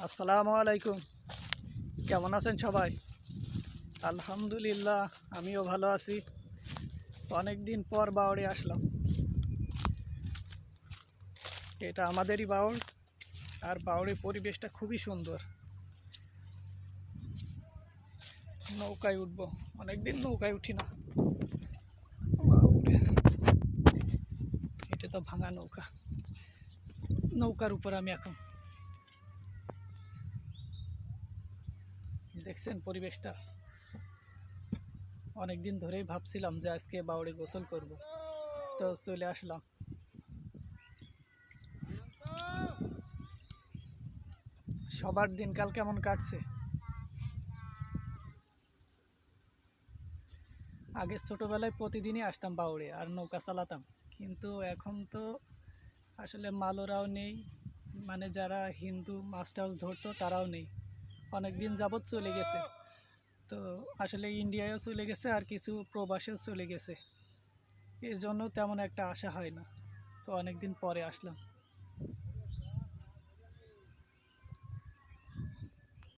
আসসালামু আলাইকুম। কেমন আছেন সবাই? আলহামদুলিল্লাহ, আমিও ভালো আছি। অনেক দিন পর বাউড়ে আসলাম। এটা আমাদেরই বাউড়, আর বাউড়ের পরিবেশটা খুবই সুন্দর। নৌকায় উঠবো, অনেকদিন নৌকায় উঠি না। বাউড়ে এটা তো ভাঙা নৌকা, নৌকার উপর আমি এখন। দেখছেন পরিবেশটা? অনেকদিন ধরেই ভাবছিলাম যে আজকে বাউড়ে গোসল করব, তো চলে আসলাম। সবার দিনকাল কেমন কাটছে? আগে ছোটোবেলায় প্রতিদিনই আসতাম বাউড়ে আর নৌকা চালাতাম, কিন্তু এখন তো আসলে মালোরাও নেই, মানে যারা হিন্দু মাছ টাছ ধরতো তারাও নেই। অনেক দিন যাবৎ চলে গেছে। তো আসলে ইন্ডিয়ায়ও চলে গেছে আর কিছু প্রবাসেও চলে গেছে, এই জন্য তেমন একটা আশা হয় না। তো অনেক দিন পরে আসলাম।